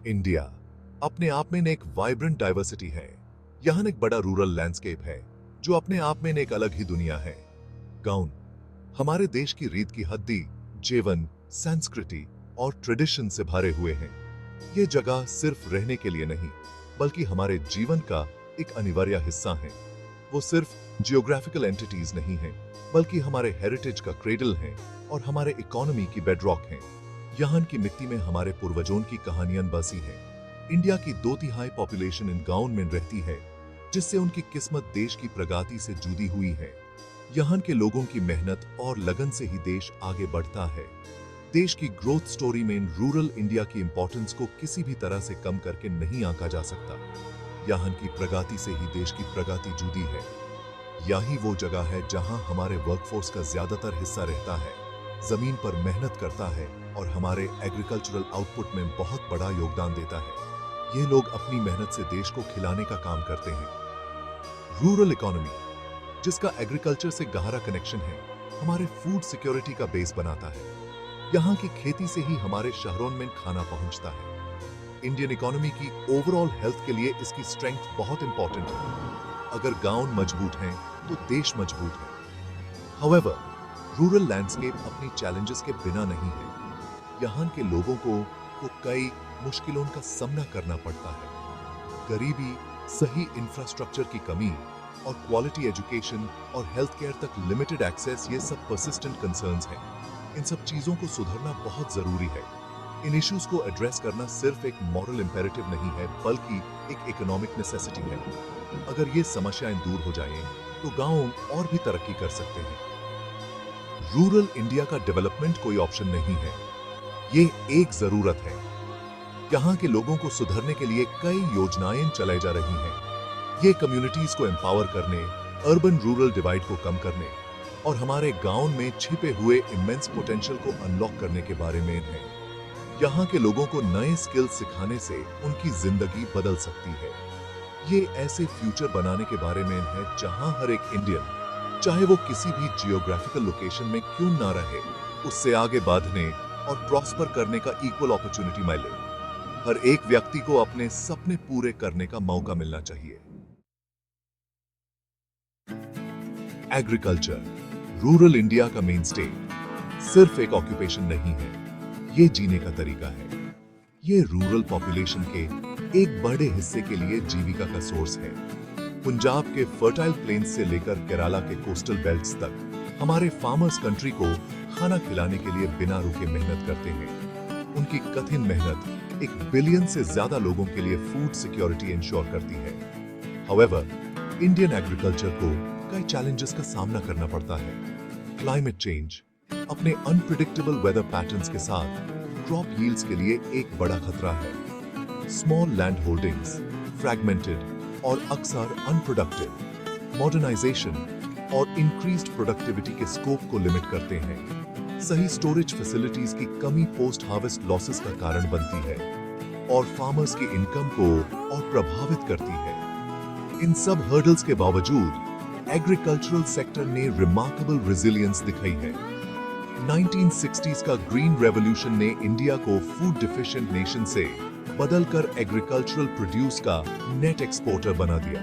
India अपने आप में एक वाइब्रेंट डाइवर्सिटी है। यहाँ एक बड़ा रूरल लैंडस्केप है जो अपने आप में एक अलग ही दुनिया है। गांव हमारे देश की रीत की हड्डी, जीवन, संस्कृति और ट्रेडिशन से भरे हुए हैं। ये जगह सिर्फ रहने के लिए नहीं बल्कि हमारे जीवन का एक अनिवार्य हिस्सा है। वो सिर्फ जियोग्राफिकल एंटिटीज नहीं है बल्कि हमारे हेरिटेज का क्रेडल है और हमारे इकोनॉमी की बेडरॉक है। यहाँ की मिट्टी में हमारे पूर्वजों की कहानियां बसी हैं। इंडिया की 2/3 पॉपुलेशन इन गांवों में रहती है, जिससे उनकी किस्मत देश की प्रगति से जुड़ी हुई है। यहाँ के लोगों की मेहनत और लगन से ही देश आगे बढ़ता है। देश की ग्रोथ स्टोरी में रूरल इंडिया की इंपॉर्टेंस को किसी भी तरह से कम करके नहीं आंका जा सकता। यहाँ की प्रगति से ही देश की प्रगति जुड़ी है। यही वो जगह है जहां हमारे वर्कफोर्स का ज्यादातर हिस्सा रहता है, जमीन पर मेहनत करता है और हमारे एग्रीकल्चरल आउटपुट में बहुत बड़ा योगदान देता है। ये लोग अपनी मेहनत से देश को खिलाने का काम करते हैं। रूरल इकोनॉमी, जिसका एग्रीकल्चर से गहरा कनेक्शन है, हमारे फूड सिक्योरिटी का बेस बनाता है। यहाँ की खेती से ही हमारे शहरों में खाना पहुंचता है। इंडियन इकोनॉमी की ओवरऑल हेल्थ के लिए इसकी स्ट्रेंथ बहुत इंपॉर्टेंट है। अगर गांव मजबूत हैं, तो देश मजबूत है। हाउएवर, रूरल लैंडस्केप अपनी चैलेंजेस के बिना नहीं है। यहाँ के लोगों को कई मुश्किलों का सामना करना पड़ता है। गरीबी, सही इंफ्रास्ट्रक्चर की कमी और क्वालिटी एजुकेशन और हेल्थ केयर तक लिमिटेड एक्सेस, ये सब परसिस्टेंट कंसर्न्स हैं। इन सब चीजों को सुधरना बहुत जरूरी है। इन इश्यूज को एड्रेस करना सिर्फ एक मॉरल इंपेरेटिव नहीं है बल्कि एक इकोनॉमिक नेसेसिटी है। अगर ये समस्याएं दूर हो जाएं, तो गांव और भी तरक्की कर सकते हैं। रूरल इंडिया का डेवलपमेंट कोई ऑप्शन नहीं है, ये एक जरूरत है। यहाँ के लोगों को सुधरने के लिए कई योजनाएं चलाई जा रही हैं। ये कम्युनिटीज को एम्पावर करने, अर्बन रूरल डिवाइड को कम करने और हमारे गांव में छिपे हुए इमेंस पोटेंशियल को अनलॉक करने के बारे में है। यहाँ के लोगों को नए स्किल्स सिखाने से उनकी जिंदगी बदल सकती है। ये ऐसे फ्यूचर बनाने के बारे में है जहां हर एक इंडियन, चाहे वो किसी भी जियोग्राफिकल लोकेशन में क्यों ना रहे, उससे आगे बढ़ने और प्रॉस्पर करने का इक्वल अपॉर्चुनिटी मिले। हर एक व्यक्ति को अपने सपने पूरे करने का मौका मिलना चाहिए। एग्रीकल्चर, रूरल इंडिया का मेन स्टे, सिर्फ एक ऑक्यूपेशन नहीं है, ये जीने का तरीका है। ये रूरल पॉपुलेशन के एक बड़े हिस्से के लिए जीविका का सोर्स है। पंजाब के फर्टाइल प्लेन्स से लेकर केरला के कोस्टल बेल्ट्स तक हमारे फार्मर्स कंट्री को खाना खिलाने के लिए बिना रुके मेहनत करते हैं। उनकी कठिन मेहनत 1 बिलियन से ज्यादा लोगों के लिए फूड सिक्योरिटी इंश्योर करती है। हाउएवर, इंडियन एग्रीकल्चर को कई चैलेंजेस का सामना करना पड़ता है। क्लाइमेट चेंज अपने अनप्रिडिक्टेबल वेदर पैटर्न्स के साथ क्रॉप यील्ड्स के लिए एक बड़ा खतरा है। स्मॉल लैंड होल्डिंग्स, फ्रैगमेंटेड और अक्सर अनप्रोडक्टिव, मॉडर्नाइजेशन और इंक्रीज्ड प्रोडक्टिविटी के स्कोप को लिमिट करते हैं। सही स्टोरेज फैसिलिटीज की कमी पोस्ट हार्वेस्ट लॉसेस का कारण बनती है और फार्मर्स की इनकम को और प्रभावित करती है। इन सब हर्डल्स के बावजूद एग्रीकल्चरल सेक्टर ने रिमार्केबल रेजिलियंस दिखाई है। 1960s का ग्रीन रेवोल्यूशन ने इंडिया को फूड डिफिशिएंट नेशन से बदलकर एग्रीकल्चरल प्रोड्यूस का नेट एक्सपोर्टर बना दिया।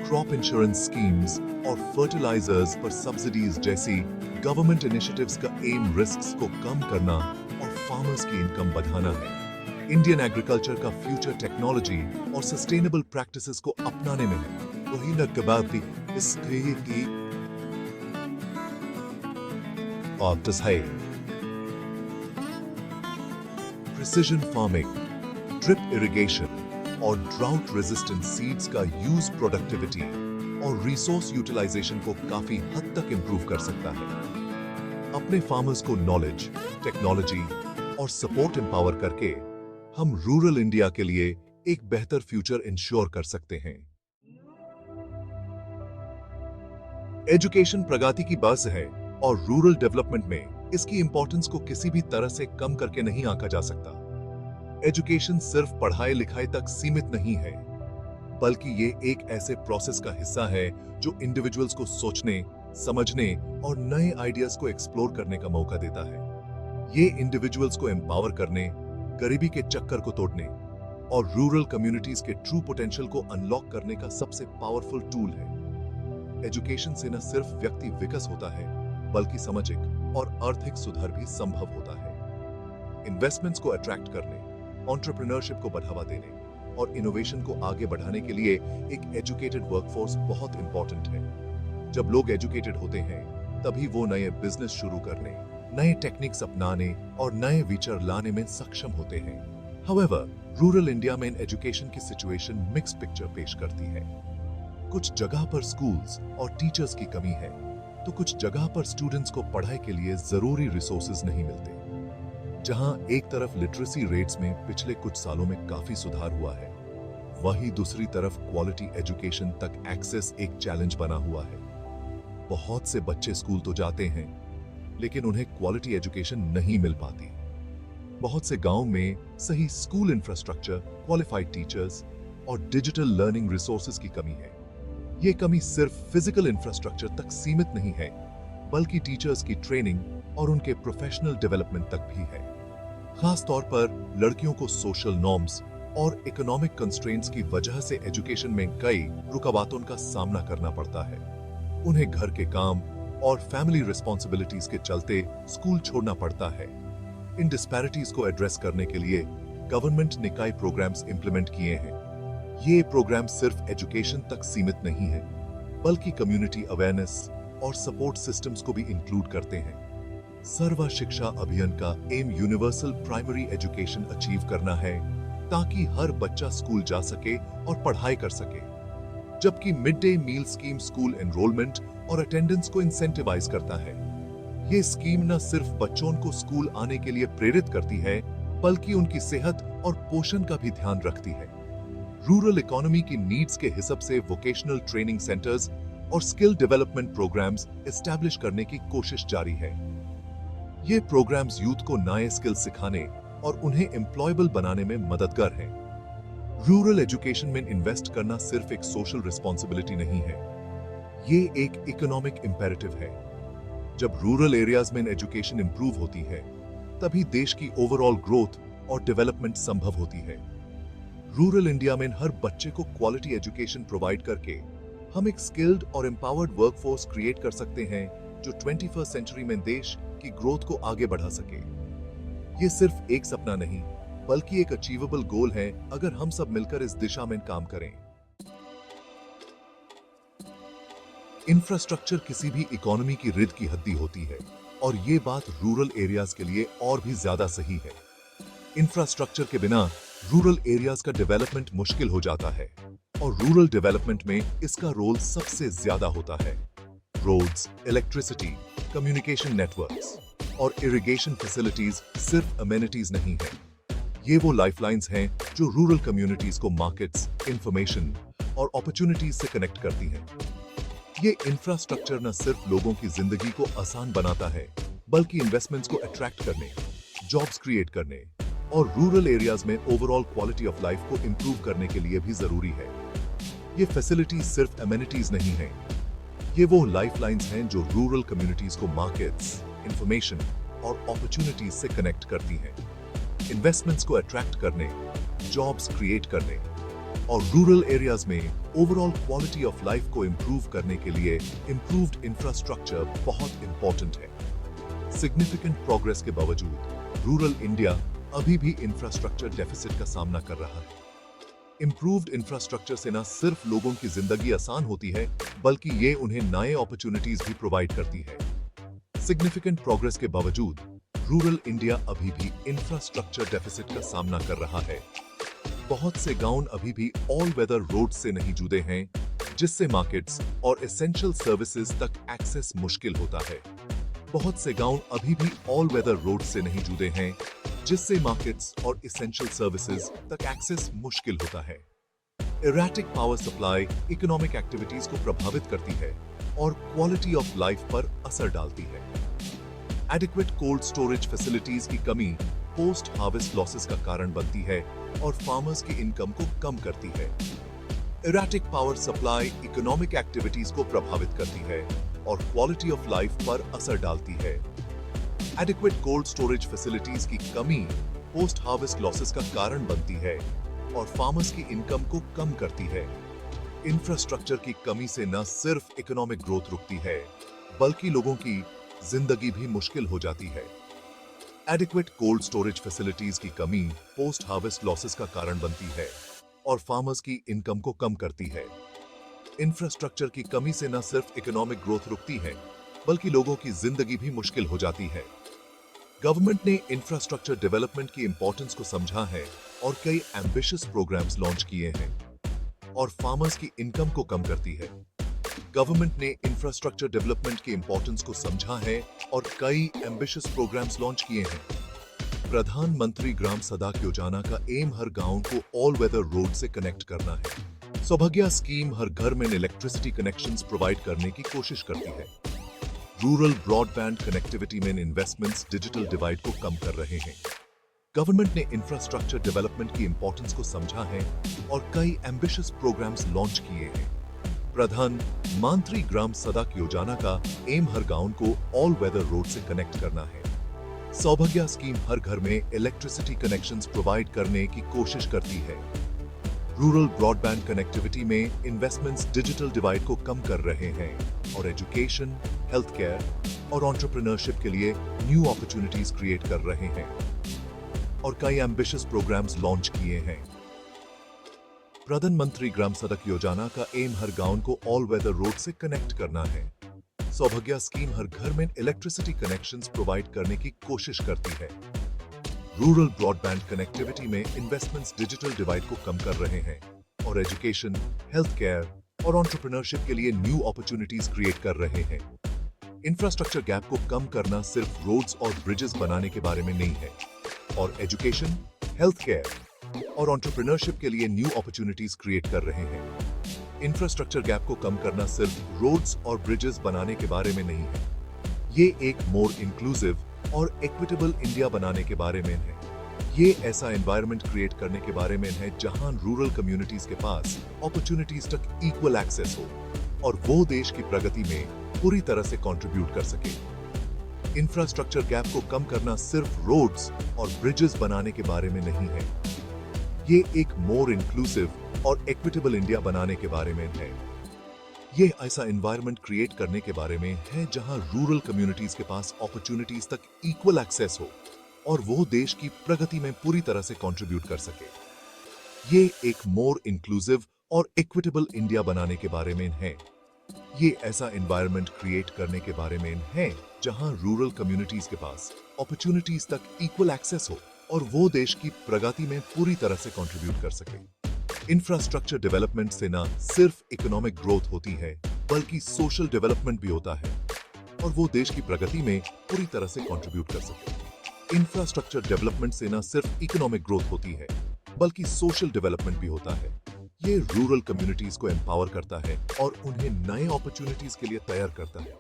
क्रॉप इंश्योरेंस स्कीम्स और फर्टिलाइजर्स पर सब्सिडीज जैसी गवर्नमेंट इनिशिएटिव्स का एम रिस्क्स को कम करना और फार्मर्स की इनकम बढ़ाना है। इंडियन एग्रीकल्चर का फ्यूचर टेक्नोलॉजी और सस्टेनेबल प्रैक्टिसेस को अपनाने में है। वही न कबाती इसकी ऑप्टस है। प्रिसिजन फार्मिंग, ड्रिप इरिगेशन और ड्राउट रेजिस्टेंट सीड्स का यूज प्रोडक्टिविटी और रिसोर्स यूटिलाइजेशन को काफी हद तक इंप्रूव कर सकता है। अपने फार्मर्स को नॉलेज, टेक्नोलॉजी और सपोर्ट एम्पावर करके हम रूरल इंडिया के लिए एक बेहतर फ्यूचर इंश्योर कर सकते हैं। एजुकेशन प्रगति की बस है और रूरल डेवलपमेंट में इसकी इंपॉर्टेंस को किसी भी तरह से कम करके नहीं आंका जा सकता। एजुकेशन सिर्फ पढ़ाई लिखाई तक सीमित नहीं है, बल्कि ये एक ऐसे प्रोसेस का हिस्सा है जो इंडिविजुअल्स को सोचने, समझने और नए आइडियाज को एक्सप्लोर करने का मौका देता है। ये इंडिविजुअल्स को एम्पावर करने, गरीबी के चक्कर को तोड़ने और रूरल कम्युनिटीज के ट्रू पोटेंशियल को अनलॉक करने का सबसे पावरफुल टूल है। एजुकेशन से न सिर्फ व्यक्ति विकस होता है, बल्कि सामाजिक और आर्थिक सुधार भी संभव होता है। इन्वेस्टमेंट्स को अट्रैक्ट करने, एंटरप्रेन्योरशिप को बढ़ावा देने और इनोवेशन को आगे बढ़ाने के लिए एक एजुकेटेड वर्कफोर्स बहुत इंपॉर्टेंट है। जब लोग एजुकेटेड होते हैं, तभी वो नए बिजनेस शुरू करने, नए टेक्निक्स अपनाने और नए विचार लाने में सक्षम होते हैं। However, रूरल इंडिया में एजुकेशन की सिचुएशन मिक्स पिक्चर पेश करती है। कुछ जगह पर स्कूल्स और टीचर्स की कमी है, तो कुछ जगह पर स्टूडेंट्स को पढ़ाई के लिए जरूरी रिसोर्सेज नहीं मिलते। जहां एक तरफ लिटरेसी रेट्स में पिछले कुछ सालों में काफी सुधार हुआ है, वहीं दूसरी तरफ क्वालिटी एजुकेशन तक एक्सेस एक चैलेंज बना हुआ है। बहुत से बच्चे स्कूल तो जाते हैं, लेकिन उन्हें क्वालिटी एजुकेशन नहीं मिल पाती। बहुत से गांव में सही स्कूल इंफ्रास्ट्रक्चर, क्वालिफाइड टीचर्स और डिजिटल लर्निंग रिसोर्सेज की कमी है। ये कमी सिर्फ फिजिकल इंफ्रास्ट्रक्चर तक सीमित नहीं है, बल्कि टीचर्स की ट्रेनिंग और उनके प्रोफेशनल डेवलपमेंट तक भी है। खास तौर पर लड़कियों को सोशल नॉर्म्स और इकोनॉमिक कंस्ट्रेंट्स की वजह से एजुकेशन में कई रुकावटों का सामना करना पड़ता है। उन्हें घर के काम और फैमिली रिस्पॉन्सिबिलिटीज के चलते स्कूल छोड़ना पड़ता है। इन डिस्पैरिटीज को एड्रेस करने के लिए गवर्नमेंट ने कई प्रोग्राम्स इंप्लीमेंट किए हैं। ये प्रोग्राम सिर्फ एजुकेशन तक सीमित नहीं है, बल्कि कम्युनिटी अवेयरनेस और सपोर्ट सिस्टम्स को भी इंक्लूड करते हैं। सर्व शिक्षा अभियान का aim universal primary education achieve करना है, ताकि हर बच्चा स्कूल जा सके और पढ़ाई कर सके। जबकि mid day meal scheme school enrolment और अटेंडेंस को इंसेंटिवाइज करता है। ये स्कीम न सिर्फ बच्चों को स्कूल आने के लिए प्रेरित करती है, बल्कि उनकी सेहत और पोषण का भी ध्यान रखती है। रूरल इकोनॉमी की नीड्स के हिसाब से वोकेशनल ट्रेनिंग सेंटर्स और स्किल डेवलपमेंट प्रोग्राम्स एस्टैब्लिश करने की कोशिश जारी है। ये प्रोग्राम्स यूथ को नए स्किल सिखाने और उन्हें एम्प्लॉयबल बनाने में मददगार हैं। रूरल एजुकेशन में इन्वेस्ट करना सिर्फ एक सोशल रिस्पॉन्सिबिलिटी नहीं है, ये एक इकोनॉमिक इंपेरेटिव है। जब रूरल एरियाज में एजुकेशन इंप्रूव होती है, तभी देश की ओवरऑल ग्रोथ और डेवलपमेंट संभव होती है। रूरल इंडिया में हर बच्चे को क्वालिटी एजुकेशन प्रोवाइड करके हम एक स्किल्ड और एम्पावर्ड वर्कफोर्स क्रिएट कर सकते हैं, जो 21st सेंचुरी में देश की ग्रोथ को आगे बढ़ा सके। ये सिर्फ एक सपना नहीं, बल्कि एक अचीवेबल गोल है, अगर हम सब मिलकर इस दिशा में काम करें। इंफ्रास्ट्रक्चर किसी भी इकोनॉमी की रीढ़ की हड्डी होती है, और ये बात रूरल एरियाज के लिए और भी ज्यादा सही है। इंफ्रास्ट्रक्चर के बिना रूरल एरियाज का डेवलपमेंट मुश्किल हो जाता है, और रूरल डेवलपमेंट में इसका रोल सबसे ज्यादा होता है। रोड्स, इलेक्ट्रिसिटी, कम्युनिकेशन नेटवर्क्स और इरिगेशन फैसिलिटीज सिर्फ अमेनिटीज नहीं है, ये वो लाइफलाइंस हैं जो रूरल कम्युनिटीज को मार्केट्स, इंफॉर्मेशन और अपॉर्चुनिटीज से कनेक्ट करती हैं। ये इंफ्रास्ट्रक्चर न सिर्फ लोगों की जिंदगी को आसान बनाता है, बल्कि इन्वेस्टमेंट्स को अट्रैक्ट करने, जॉब्स क्रिएट करने और रूरल एरियाज में ओवरऑल क्वालिटी ऑफ लाइफ को इंप्रूव करने के लिए भी जरूरी है। ये फैसिलिटीज सिर्फ अमेनिटीज नहीं हैं, ये वो लाइफलाइंस हैं जो रूरल कम्युनिटीज को मार्केट्स, इंफॉर्मेशन और अपॉर्चुनिटीज से कनेक्ट करती हैं। इन्वेस्टमेंट्स को अट्रैक्ट करने, जॉब्स क्रिएट करने और रूरल एरियाज में ओवरऑल क्वालिटी ऑफ लाइफ को इंप्रूव करने के लिए इंप्रूव्ड इंफ्रास्ट्रक्चर बहुत इंपॉर्टेंट है। सिग्निफिकेंट प्रोग्रेस के बावजूद रूरल इंडिया अभी भी इंफ्रास्ट्रक्चर डेफिसिट का सामना कर रहा है। इंप्रूव्ड इंफ्रास्ट्रक्चर से न सिर्फ लोगों की जिंदगी आसान होती है, बल्कि ये उन्हें नए अपॉर्चुनिटीज भी प्रोवाइड करती है। सिग्निफिकेंट प्रोग्रेस के बावजूद रूरल इंडिया अभी भी इंफ्रास्ट्रक्चर डेफिसिट का सामना कर रहा है। बहुत से गांव अभी भी ऑल वेदर रोड से नहीं जुड़े हैं, जिससे मार्केट्स और एसेंशियल सर्विसेज तक एक्सेस मुश्किल होता है। बहुत से गांव अभी भी ऑल वेदर रोड से नहीं जुड़े हैं, जिससे मार्केट्स और एसेंशियल सर्विसेज तक एक्सेस मुश्किल होता है। Erratic power supply economic activities को प्रभावित करती है और क्वालिटी ऑफ लाइफ पर असर डालती है। एडिक्वेट कोल्ड स्टोरेज फैसिलिटीज की कमी पोस्ट हार्वेस्ट लॉसेस का कारण बनती है और फार्मर्स की इनकम को कम करती है। Erratic power supply economic activities को प्रभावित करती है और क्वालिटी ऑफ लाइफ पर असर डालती है। एडिक्वेट कोल्ड स्टोरेज फैसिलिटीज की कमी पोस्ट हार्वेस्ट लॉसेस का कारण बनती है और फार्मर्स की इनकम को कम करती है। इंफ्रास्ट्रक्चर की कमी से न सिर्फ इकोनॉमिक ग्रोथ रुकती है, बल्कि लोगों की जिंदगी भी मुश्किल हो जाती है। एडिक्वेट कोल्ड स्टोरेज फैसिलिटीज की कमी पोस्ट हार्वेस्ट लॉसेस का कारण बनती है और फार्मर्स की इनकम को कम करती है। इंफ्रास्ट्रक्चर की कमी से न सिर्फ इकोनॉमिक ग्रोथ रुकती है, बल्कि लोगों की जिंदगी भी मुश्किल हो जाती है। गवर्नमेंट ने इंफ्रास्ट्रक्चर डेवलपमेंट की इंपॉर्टेंस को समझा है और कई एम्बिशियस प्रोग्राम्स लॉन्च किए हैं और फार्मर्स की इनकम को कम करती है। गवर्नमेंट ने इंफ्रास्ट्रक्चर डेवलपमेंट की इंपॉर्टेंस को समझा है और कई एम्बिशियस प्रोग्राम्स लॉन्च किए हैं। प्रधानमंत्री ग्राम सड़क योजना का एम हर गांव को ऑल वेदर रोड से कनेक्ट करना है। सौभाग्य स्कीम हर घर में इलेक्ट्रिसिटी कनेक्शंस प्रोवाइड करने की कोशिश करती है। रूरल ब्रॉडबैंड कनेक्टिविटी में इन्वेस्टमेंट्स डिजिटल डिवाइड को कम कर रहे हैं। गवर्नमेंट ने इंफ्रास्ट्रक्चर डेवलपमेंट की इंपॉर्टेंस को समझा है और कई एम्बिशियस प्रोग्राम्स लॉन्च किए हैं। प्रधानमंत्री ग्राम सड़क योजना का एम हर गांव को ऑल वेदर रोड से कनेक्ट करना है। सौभाग्य स्कीम हर घर में इलेक्ट्रिसिटी कनेक्शंस प्रोवाइड करने की कोशिश करती है। रूरल ब्रॉडबैंड कनेक्टिविटी में इन्वेस्टमेंट्स डिजिटल डिवाइड को कम कर रहे हैं और एजुकेशन, हेल्थ केयर और एंटरप्रेन्योरशिप के लिए न्यू अपॉर्चुनिटीज क्रिएट कर रहे हैं और कई एम्बिशियस प्रोग्राम्स लॉन्च किए हैं। प्रधानमंत्री ग्राम सड़क योजना का एम हर गांव को ऑल वेदर रोड से कनेक्ट करना है। सौभाग्य स्कीम हर घर में इलेक्ट्रिसिटी कनेक्शंस प्रोवाइड करने की कोशिश करती है। रूरल ब्रॉडबैंड कनेक्टिविटी में इन्वेस्टमेंट्स डिजिटल डिवाइड को कम कर रहे हैं और एजुकेशन, हेल्थ केयर और एंटरप्रेन्योरशिप के लिए न्यू अपॉर्चुनिटीज क्रिएट कर रहे हैं। इंफ्रास्ट्रक्चर गैप को कम करना सिर्फ रोड्स और ब्रिजेस बनाने के बारे में नहीं है और एजुकेशन, हेल्थ केयर और एंटरप्रेन्योरशिप के लिए न्यू अपॉर्चुनिटीज क्रिएट कर रहे हैं। इंफ्रास्ट्रक्चर गैप को कम करना सिर्फ रोड्स और ब्रिजेस बनाने के बारे में नहीं है, ये एक मोर इंक्लूसिव और इक्विटेबल इंडिया बनाने के बारे में है। ये ऐसा एनवायरनमेंट क्रिएट करने के बारे में है जहां रूरल कम्युनिटीज के पास अपॉर्चुनिटीज तक इक्वल एक्सेस हो और वो देश की प्रगति में पूरी तरह से कंट्रीब्यूट कर सके। इंफ्रास्ट्रक्चर गैप को कम करना सिर्फ रोड्स और ब्रिजेस बनाने के बारे में नहीं है, ये एक मोर इंक्लूसिव और इक्विटेबल इंडिया बनाने के बारे में है। ये ऐसा एनवायरनमेंट क्रिएट करने के बारे में है जहां रूरल कम्युनिटीज के पास अपॉर्चुनिटीज तक इक्वल एक्सेस हो और वो देश की प्रगति में पूरी तरह से कंट्रीब्यूट कर सके। ये एक मोर इंक्लूसिव और इक्विटेबल इंडिया बनाने के बारे में है। ये ऐसा एनवायरनमेंट क्रिएट करने के बारे में है जहां रूरल कम्युनिटीज के पास अपॉर्चुनिटीज तक इक्वल एक्सेस हो और वो देश की प्रगति में पूरी तरह से कंट्रीब्यूट कर सके। इंफ्रास्ट्रक्चर डेवलपमेंट से ना सिर्फ इकोनॉमिक ग्रोथ होती है, बल्कि सोशल डेवलपमेंट भी होता है और वो देश की प्रगति में पूरी तरह से कंट्रीब्यूट कर सके। इंफ्रास्ट्रक्चर डेवलपमेंट से ना सिर्फ इकोनॉमिक ग्रोथ होती है, बल्कि सोशल डेवलपमेंट भी होता है। ये रूरल कम्युनिटीज को एम्पावर करता है और उन्हें नए अपॉर्चुनिटीज के लिए तैयार करता है।